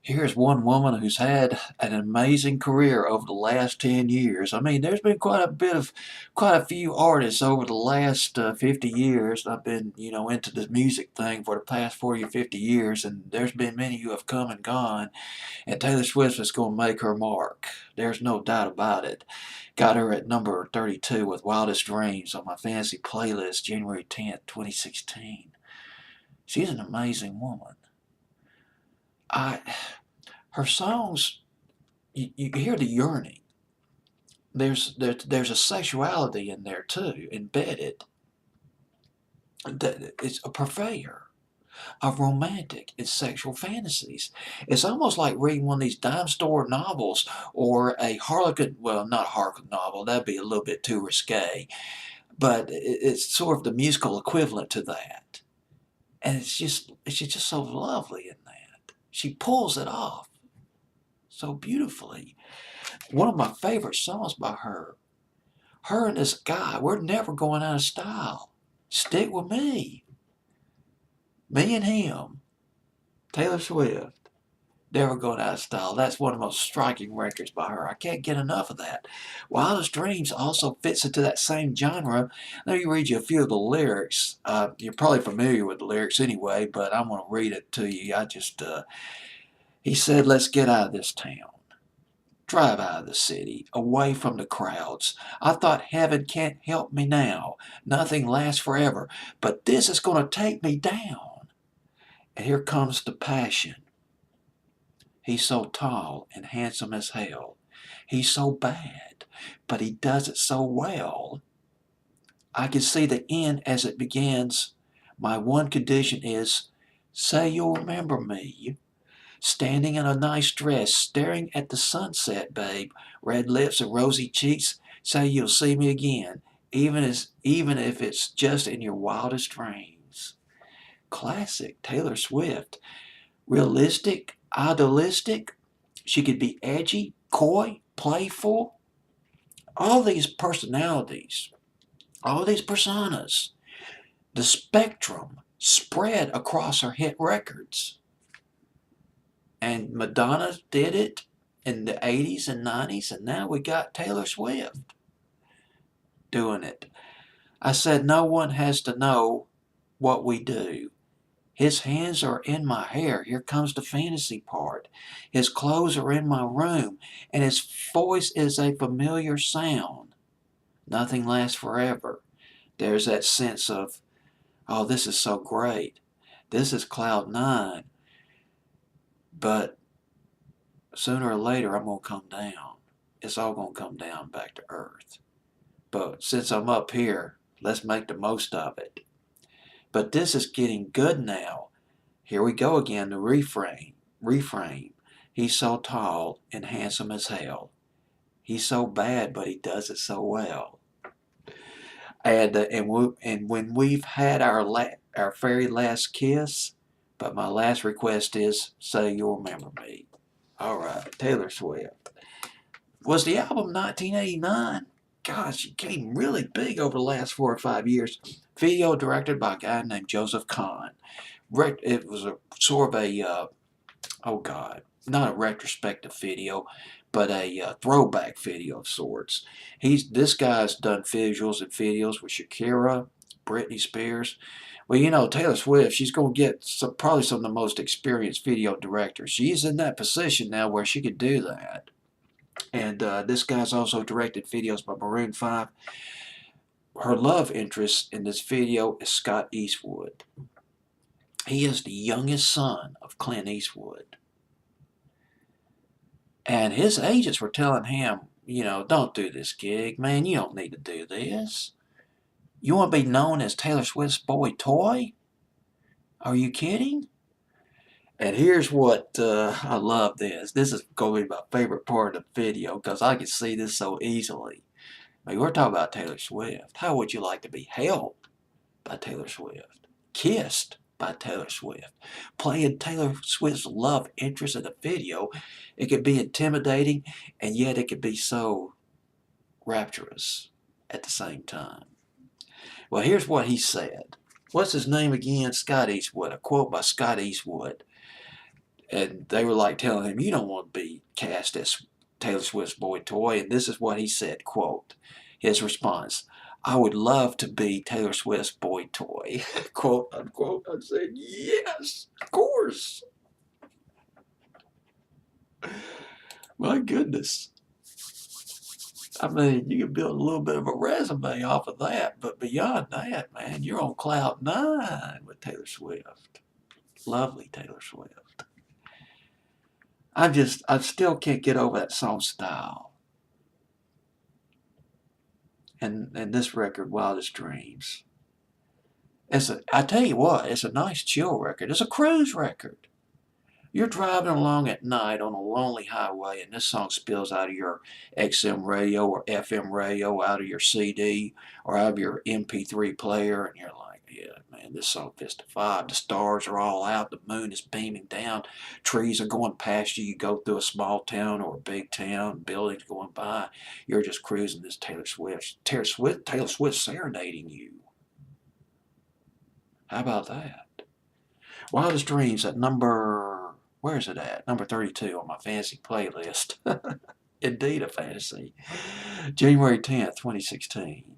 Here's one woman who's had an amazing career over the last 10 years. I mean, there's been quite a few artists over the last 50 years. I've been, into the music thing for the past 40 or 50 years, and there's been many who have come and gone, and Taylor Swift is going to make her mark. There's no doubt about it. Got her at number 32 with Wildest Dreams on my fantasy playlist January 10th, 2016. She's an amazing woman. I Her songs, you hear the yearning. There's a sexuality in there too, embedded. That it's a purveyor of romantic and sexual fantasies. It's almost like reading one of these dime store novels or a Harlequin, well, not a Harlequin novel, that'd be a little bit too risque, but it's sort of the musical equivalent to that. And she's just so lovely in that. She pulls it off so beautifully. One of my favorite songs by her. Her and this guy, we're never going out of style. Stick with me. Me and him. Taylor Swift. Never going out of style. That's one of the most striking records by her. I can't get enough of that. Wildest Dreams also fits into that same genre. Let me read you a few of the lyrics. You're probably familiar with the lyrics anyway, but I'm going to read it to you. He said, let's get out of this town. Drive out of the city, away from the crowds. I thought heaven can't help me now. Nothing lasts forever, but this is going to take me down. And here comes the passion. He's so tall and handsome as hell. He's so bad, but he does it so well. I can see the end as it begins. My one condition is, say you'll remember me. Standing in a nice dress, staring at the sunset, babe. Red lips and rosy cheeks, say you'll see me again, even if it's just in your wildest dreams. Classic Taylor Swift. Realistic, idealistic. She could be edgy, coy, playful. All these personalities, all these personas, the spectrum spread across her hit records. And Madonna did it in the 80s and 90s, and now we got Taylor Swift doing it. I said, no one has to know what we do. His hands are in my hair. Here comes the fantasy part. His clothes are in my room, and his voice is a familiar sound. Nothing lasts forever. There's that sense of, oh, this is so great. This is cloud nine. But sooner or later, I'm going to come down. It's all going to come down back to earth. But since I'm up here, let's make the most of it. But this is getting good now. Here we go again, the refrain. Reframe. He's so tall and handsome as hell. He's so bad, but he does it so well. And when we've had our very last kiss, but my last request is, say you'll remember me. All right, Taylor Swift. Was the album 1989? Gosh, she came really big over the last 4 or 5 years. Video directed by a guy named Joseph Kahn. It was a sort of a, oh God, not a retrospective video, but a throwback video of sorts. This guy's done visuals and videos with Shakira, Britney Spears. Well, Taylor Swift, she's going to get probably some of the most experienced video directors. She's in that position now where she could do that. And this guy's also directed videos by Maroon 5. Her love interest in this video is Scott Eastwood. He is the youngest son of Clint Eastwood. And his agents were telling him, don't do this gig, man. You don't need to do this. You want to be known as Taylor Swift's boy toy? Are you kidding? And here's what I love this. This is going to be my favorite part of the video because I can see this so easily. I mean, we're talking about Taylor Swift. How would you like to be held by Taylor Swift? Kissed by Taylor Swift? Playing Taylor Swift's love interest in a video, it could be intimidating and yet it could be so rapturous at the same time. Well, here's what he said. What's his name again? Scott Eastwood. A quote by Scott Eastwood. And they were like telling him, you don't want to be cast as Taylor Swift's boy toy. And this is what he said, quote, his response, I would love to be Taylor Swift's boy toy, quote unquote. I said, yes, of course. My goodness. I mean, you can build a little bit of a resume off of that, but beyond that, man, you're on cloud nine with Taylor Swift. Lovely Taylor Swift. I still can't get over that song style. And this record, Wildest Dreams. I tell you what, it's a nice chill record. It's a cruise record. You're driving along at night on a lonely highway, and this song spills out of your XM radio or FM radio, out of your CD, or out of your MP3 player, and you're like, yeah, man, this song fits the vibe. The stars are all out, the moon is beaming down, trees are going past you, you go through a small town or a big town, buildings going by, you're just cruising this Taylor Swift serenading you. How about that? Wildest Dreams at where is it at? Number 32 on my fantasy playlist. Indeed a fantasy. January 10th, 2016.